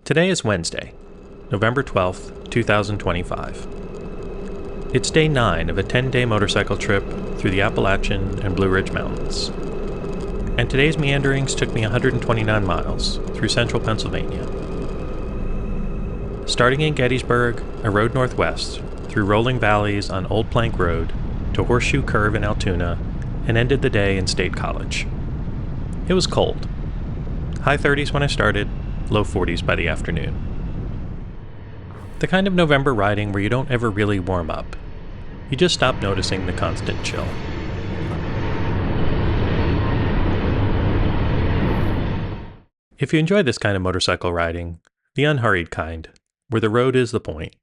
Today is Wednesday, November 12th, 2025. It's day 9 of a 10-day motorcycle trip through the Appalachian and Blue Ridge Mountains. And today's meanderings took me 129 miles through central Pennsylvania. Starting in Gettysburg, I rode northwest through rolling valleys on Old Plank Road to Horseshoe Curve in Altoona and ended the day in State College. It was cold. High 30s when I started, low 40s by the afternoon. The kind of November riding where you don't ever really warm up. You just stop noticing the constant chill. If you enjoy this kind of motorcycle riding, the unhurried kind, where the road is the point,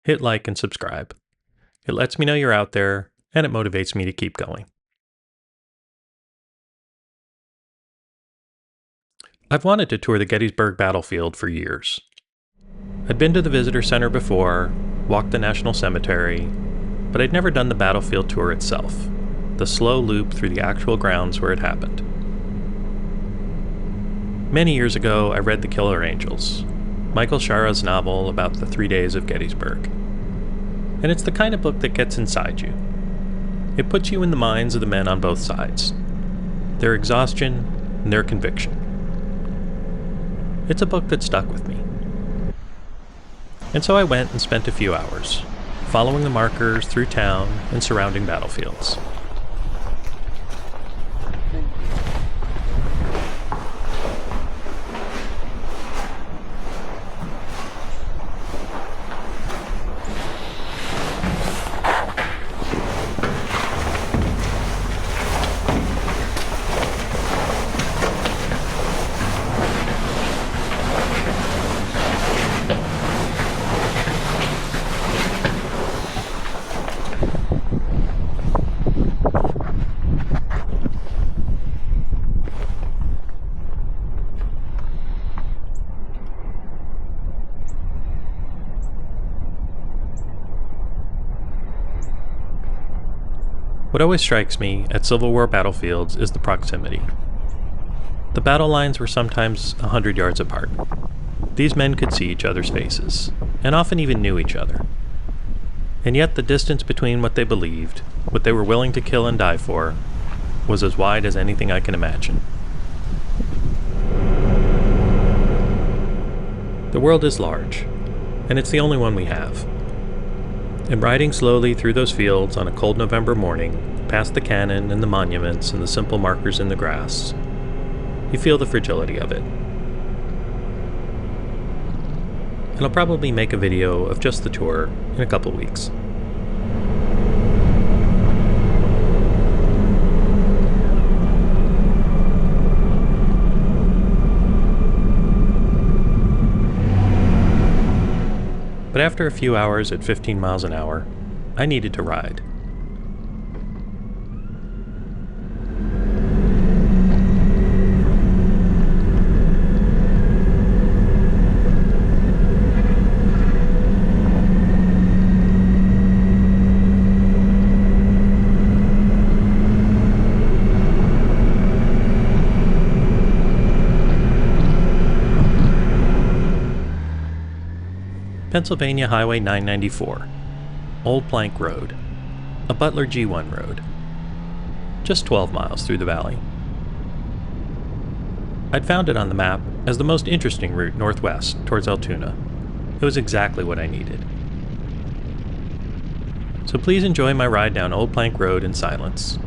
hit like and subscribe. It lets me know you're out there, and it motivates me to keep going. I've wanted to tour the Gettysburg Battlefield for years. I'd been to the visitor center before, walked the National Cemetery, but I'd never done the battlefield tour itself, the slow loop through the actual grounds where it happened. Many years ago, I read The Killer Angels, Michael Shara's novel about the 3 days of Gettysburg. And it's the kind of book that gets inside you. It puts you in the minds of the men on both sides, their exhaustion and their conviction. It's a book that stuck with me. And so I went and spent a few hours, following the markers through town and surrounding battlefields. What always strikes me at Civil War battlefields is the proximity. The battle lines were sometimes 100 yards apart. These men could see each other's faces, and often even knew each other. And yet the distance between what they believed, what they were willing to kill and die for, was as wide as anything I can imagine. The world is large, and it's the only one we have. And riding slowly through those fields on a cold November morning, past the cannon and the monuments and the simple markers in the grass, you feel the fragility of it. And I'll probably make a video of just the tour in a couple weeks. But after a few hours at 15 miles an hour, I needed to ride. Pennsylvania Highway 994, Old Plank Road, a Butler G1 road, just 12 miles through the valley. I'd found it on the map as the most interesting route northwest towards Altoona. It was exactly what I needed. So please enjoy my ride down Old Plank Road in silence.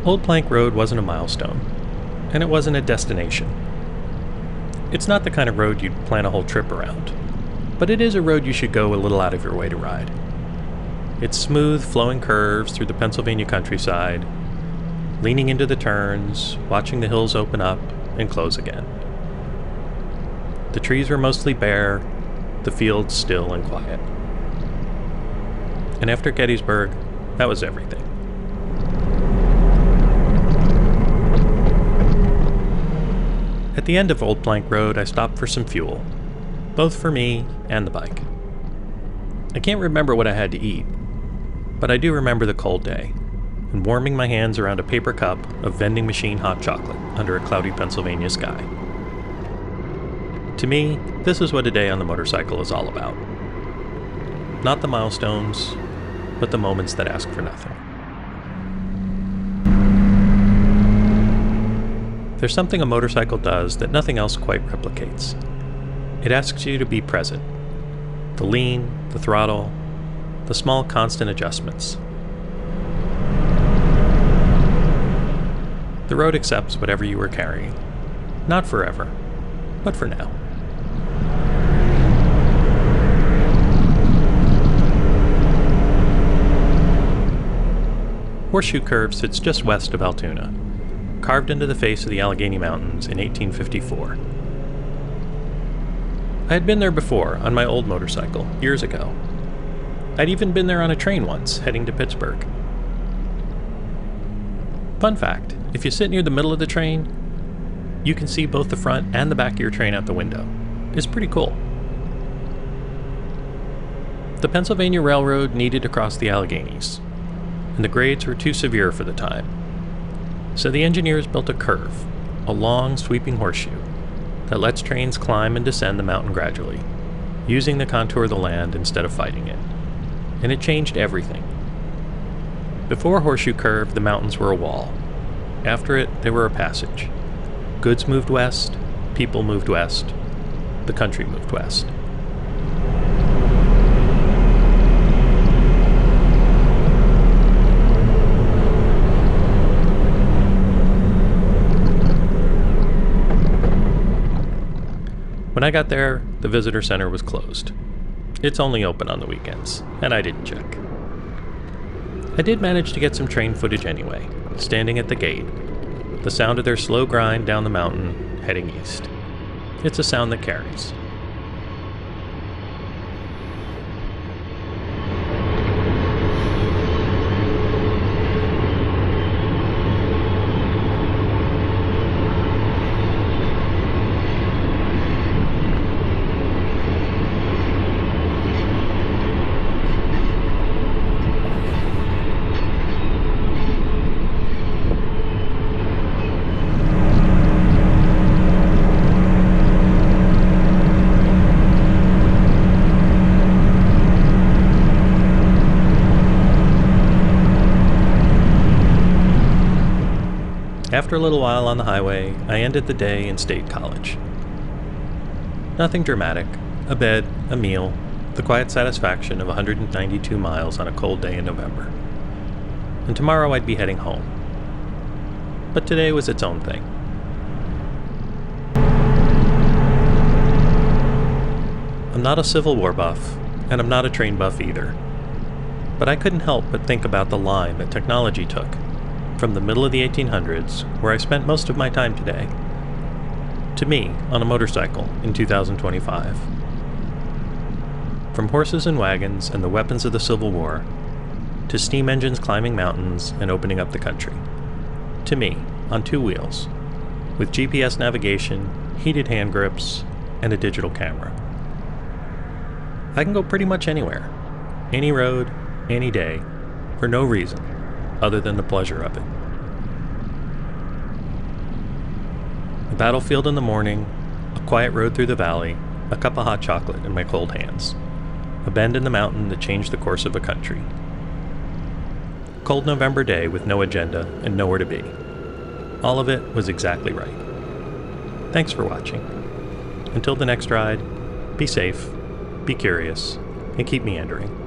Old Plank Road wasn't a milestone, and it wasn't a destination. It's not the kind of road you'd plan a whole trip around, but it is a road you should go a little out of your way to ride. Its smooth, flowing curves through the Pennsylvania countryside, leaning into the turns, watching the hills open up and close again. The trees were mostly bare, the fields still and quiet. And after Gettysburg, that was everything. At the end of Old Plank Road, I stopped for some fuel, both for me and the bike. I can't remember what I had to eat, but I do remember the cold day, and warming my hands around a paper cup of vending machine hot chocolate under a cloudy Pennsylvania sky. To me, this is what a day on the motorcycle is all about. Not the milestones, but the moments that ask for nothing. There's something a motorcycle does that nothing else quite replicates. It asks you to be present. The lean, the throttle, the small constant adjustments. The road accepts whatever you are carrying. Not forever, but for now. Horseshoe Curve sits just west of Altoona, carved into the face of the Allegheny Mountains in 1854. I had been there before on my old motorcycle, years ago. I'd even been there on a train once, heading to Pittsburgh. Fun fact, if you sit near the middle of the train, you can see both the front and the back of your train out the window. It's pretty cool. The Pennsylvania Railroad needed to cross the Alleghenies, and the grades were too severe for the time. So the engineers built a curve, a long sweeping horseshoe, that lets trains climb and descend the mountain gradually, using the contour of the land instead of fighting it. And it changed everything. Before Horseshoe Curve, the mountains were a wall. After it, they were a passage. Goods moved west, people moved west, the country moved west. When I got there, the visitor center was closed. It's only open on the weekends, and I didn't check. I did manage to get some train footage anyway, standing at the gate, the sound of their slow grind down the mountain, heading east. It's a sound that carries. After a little while on the highway, I ended the day in State College. Nothing dramatic, a bed, a meal, the quiet satisfaction of 192 miles on a cold day in November. And tomorrow I'd be heading home. But today was its own thing. I'm not a Civil War buff, and I'm not a train buff either. But I couldn't help but think about the line that technology took from the middle of the 1800s, where I spent most of my time today, to me on a motorcycle in 2025. From horses and wagons and the weapons of the Civil War, to steam engines climbing mountains and opening up the country. To me, on two wheels, with GPS navigation, heated hand grips, and a digital camera. I can go pretty much anywhere, any road, any day, for no reason other than the pleasure of it. A battlefield in the morning, a quiet road through the valley, a cup of hot chocolate in my cold hands, a bend in the mountain that changed the course of a country. Cold November day with no agenda and nowhere to be. All of it was exactly right. Thanks for watching. Until the next ride, be safe, be curious, and keep meandering.